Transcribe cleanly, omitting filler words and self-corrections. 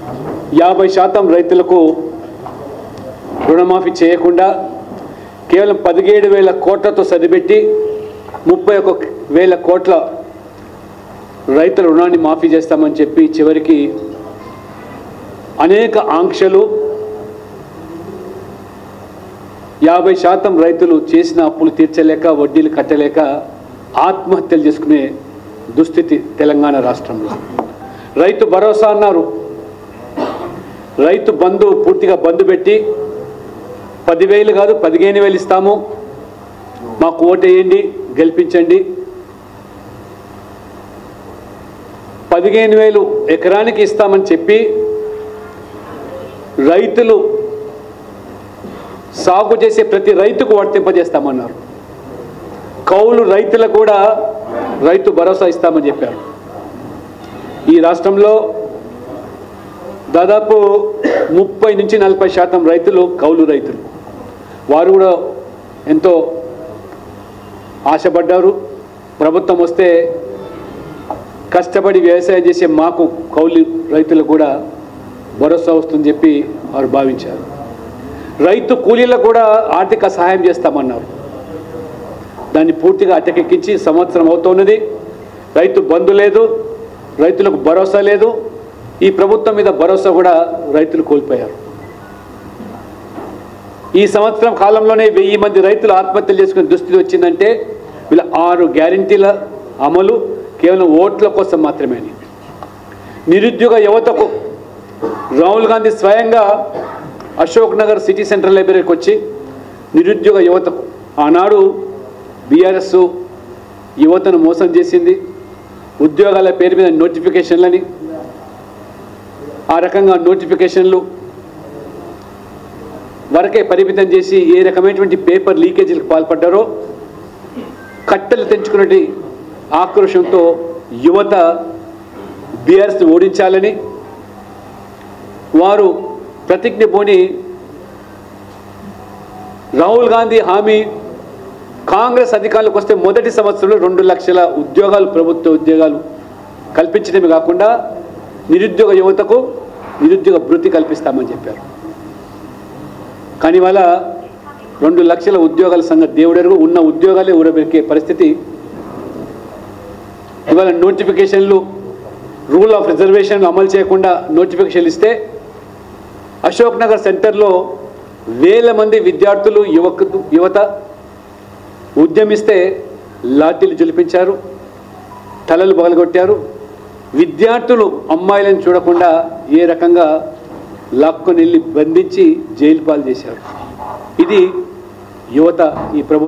50% రైతులకు రుణమాఫీ చేయకుండా కేవలం 17,000 కోట్లతో సరిపెట్టి 31,000 కోట్ల రైతుల రుణాన్ని మాఫీ చేస్తామని చెప్పి చివరికి అనేక ఆంక్షలు 50% రైతులు చేసిన అప్పులు తీర్చలేక వడ్డీలు కట్టలేక ఆత్మహత్యలు చేసుకునే దుస్థితి తెలంగాణ రాష్ట్రంలో. రైతు భరోసా అన్నారు, రైతు బంధు పూర్తిగా బంధు పెట్టి 10,000 కాదు 15,000 ఇస్తాము, మాకు ఓటేయండి గెలిపించండి. 15,000 ఎకరానికి ఇస్తామని చెప్పి రైతులు సాగు చేసే ప్రతి రైతుకు వర్తింపజేస్తామన్నారు. కౌలు రైతులకు కూడా రైతు భరోసా ఇస్తామని చెప్పారు. ఈ రాష్ట్రంలో దాదాపు 30 నుంచి 40% రైతులు కౌలు రైతులు. వారు కూడా ఎంతో ఆశపడ్డారు. ప్రభుత్వం వస్తే కష్టపడి వ్యవసాయం చేసే మాకు కౌలు రైతులకు కూడా భరోసా వస్తుందని చెప్పి వారు భావించారు. రైతు కూలీలకు కూడా ఆర్థిక సహాయం చేస్తామన్నారు. దాన్ని పూర్తిగా అటకెక్కించి సంవత్సరం అవుతున్నది. రైతు బంధు లేదు, రైతులకు భరోసా లేదు. ఈ ప్రభుత్వం మీద భరోసా కూడా రైతులు కోల్పోయారు. ఈ సంవత్సరం కాలంలోనే 1000 మంది రైతులు ఆత్మహత్యలు చేసుకునే దుస్థితి వచ్చిందంటే వీళ్ళ 6 గ్యారంటీల అమలు కేవలం ఓట్ల కోసం మాత్రమే. నిరుద్యోగ యువతకు రాహుల్ గాంధీ స్వయంగా అశోక్ నగర్ సిటీ సెంట్రల్ లైబ్రరీకి వచ్చి నిరుద్యోగ యువతకు, ఆనాడు బీఆర్ఎస్ యువతను మోసం చేసింది, ఉద్యోగాల పేరు మీద నోటిఫికేషన్లని, ఆ రకంగా నోటిఫికేషన్లు వరకే పరిమితం చేసి ఏ రకమైనటువంటి పేపర్ లీకేజీలకు పాల్పడ్డారో కట్టెలు తెంచుకున్నటి ఆక్రోషంతో యువత బీఆర్ఎస్ ఓడించాలని వారు ప్రతిజ్ఞ పూని రాహుల్ గాంధీ హామీ కాంగ్రెస్ అధికారులకు వస్తే మొదటి సంవత్సరంలో 2 లక్షల ఉద్యోగాలు, ప్రభుత్వ ఉద్యోగాలు కల్పించడమే కాకుండా నిరుద్యోగ యువతకు నిరుద్యోగ భృతి కల్పిస్తామని చెప్పారు. కానీ ఇవాళ 2 లక్షల ఉద్యోగాల సంగతి దేవుడెరుగు. ఉన్న ఉద్యోగాలే ఊరబెక్కే పరిస్థితి. ఇవాళ నోటిఫికేషన్లు, రూల్ ఆఫ్ రిజర్వేషన్ అమలు చేయకుండా నోటిఫికేషన్లు ఇస్తే అశోక్ నగర్ సెంటర్లో 1000 మంది విద్యార్థులు యువత ఉద్యమిస్తే లాఠీలు జులిపించారు, తలలు పగలగొట్టారు. విద్యార్థులు అమ్మాయిలను చూడకుండా ఏ రకంగా లాక్కొని వెళ్ళి బంధించి జైలు పాలు చేశారు. ఇది యువత ఈ ప్రభుత్వం